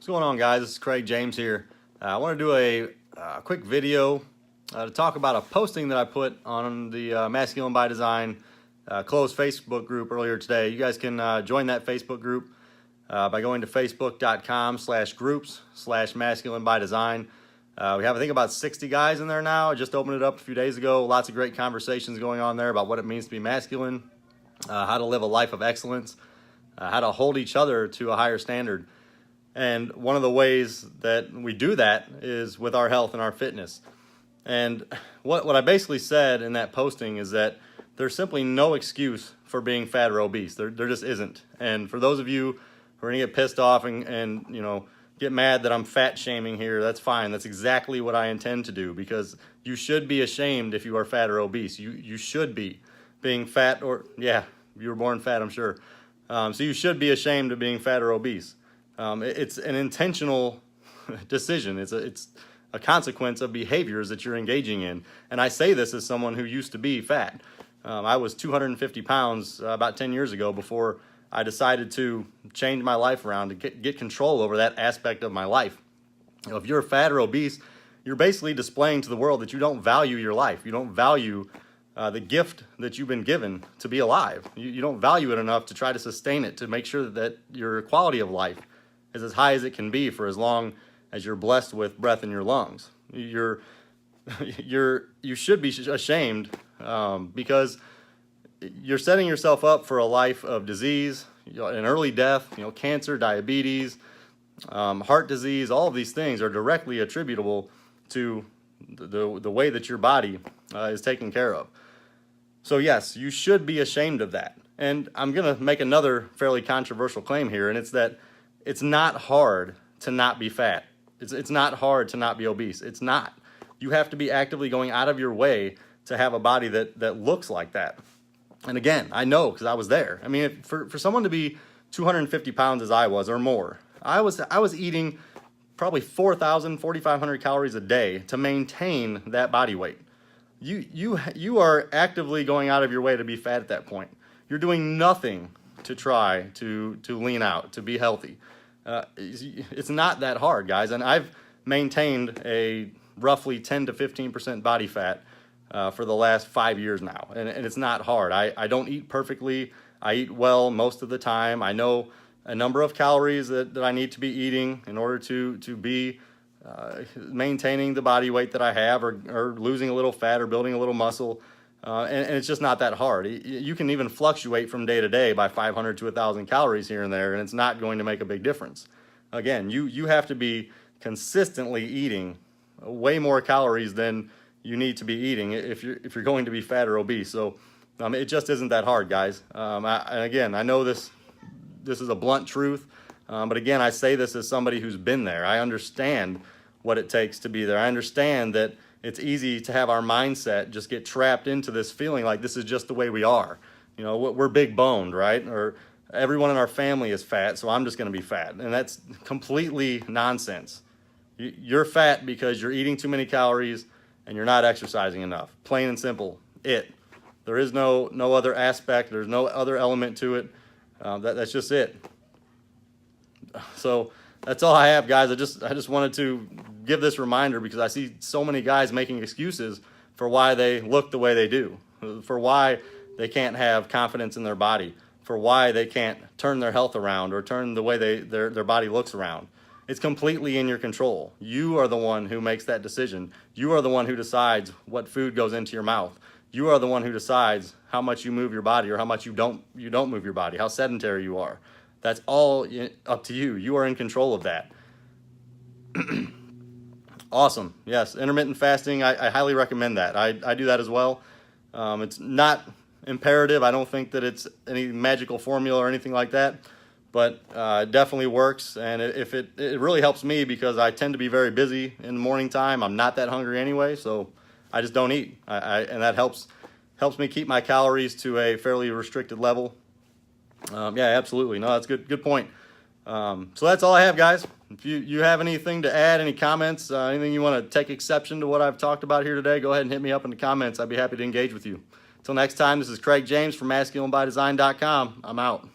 What's going on, guys? This is Craig James here. I want to do a quick video to talk about a posting that I put on the Masculine by Design closed Facebook group earlier today. You guys can join that Facebook group by going to facebook.com/groups/masculine by design. We have, I think, about 60 guys in there now. I just opened it up a few days ago. Lots of great conversations going on there about what it means to be masculine, how to live a life of excellence, how to hold each other to a higher standard. And one of the ways that we do that is with our health and our fitness. And what I basically said in that posting is that there's simply no excuse for being fat or obese. There just isn't. And for those of you who are going to get pissed off and you know, get mad that I'm fat shaming here, that's fine. That's exactly what I intend to do, because you should be ashamed if you are fat or obese. You should be being fat, or yeah, you were born fat, I'm sure. So you should be ashamed of being fat or obese. It's an intentional decision. It's a consequence of behaviors that you're engaging in. And I say this as someone who used to be fat. I was 250 pounds about 10 years ago before I decided to change my life around to get control over that aspect of my life. You know, if you're fat or obese, you're basically displaying to the world that you don't value your life. You don't value the gift that you've been given to be alive. You don't value it enough to try to sustain it, to make sure that your quality of life is as high as it can be for as long as you're blessed with breath in your lungs. You should be ashamed because you're setting yourself up for a life of disease, an early death, cancer, diabetes, heart disease. All of these things are directly attributable to the way that your body is taken care of. So yes, you should be ashamed of that. And I'm going to make another fairly controversial claim here, and it's that it's not hard to not be fat. It's not hard to not be obese. It's not. You have to be actively going out of your way to have a body that looks like that. And again, I know because I was there. I mean, for someone to be 250 pounds as I was or more, I was eating probably 4,500 calories a day to maintain that body weight. You are actively going out of your way to be fat at that point. You're doing nothing to try to lean out, to be healthy. It's not that hard, guys. And I've maintained a roughly 10 to 15% body fat for the last 5 years now. And it's not hard. I don't eat perfectly. I eat well most of the time. I know a number of calories that I need to be eating in order to be maintaining the body weight that I have, or losing a little fat or building a little muscle. And it's just not that hard. You can even fluctuate from day to day by 500 to 1,000 calories here and there, and it's not going to make a big difference. Again, you have to be consistently eating way more calories than you need to be eating if you're going to be fat or obese. So it just isn't that hard, guys. And again, I know this is a blunt truth, but again, I say this as somebody who's been there. I understand what it takes to be there. I understand that it's easy to have our mindset just get trapped into this feeling like this is just the way we are. We're big boned, right? Or everyone in our family is fat, so I'm just going to be fat. And that's completely nonsense. You're fat because you're eating too many calories and you're not exercising enough. Plain and simple. There is no other aspect. There's no other element to it. That's just it. So that's all I have, guys. I just wanted to give this reminder because I see so many guys making excuses for why they look the way they do, for why they can't have confidence in their body, for why they can't turn their health around or turn the way their body looks around. It's completely in your control. You are the one who makes that decision. You are the one who decides what food goes into your mouth. You are the one who decides how much you move your body or how much you don't move your body, how sedentary you are. That's all up to you. You are in control of that. Awesome. Yes, intermittent fasting, I highly recommend that. I do that as well. It's not imperative. I don't think that it's any magical formula or anything like that, but it definitely works. And it really helps me because I tend to be very busy in the morning time. I'm not that hungry anyway, so I just don't eat. And that helps me keep my calories to a fairly restricted level. Yeah, absolutely. No, that's good point. So that's all I have, guys. If you have anything to add, any comments, anything you want to take exception to what I've talked about here today, go ahead and hit me up in the comments. I'd be happy to engage with you. Until next time, this is Craig James from MasculineByDesign.com. I'm out.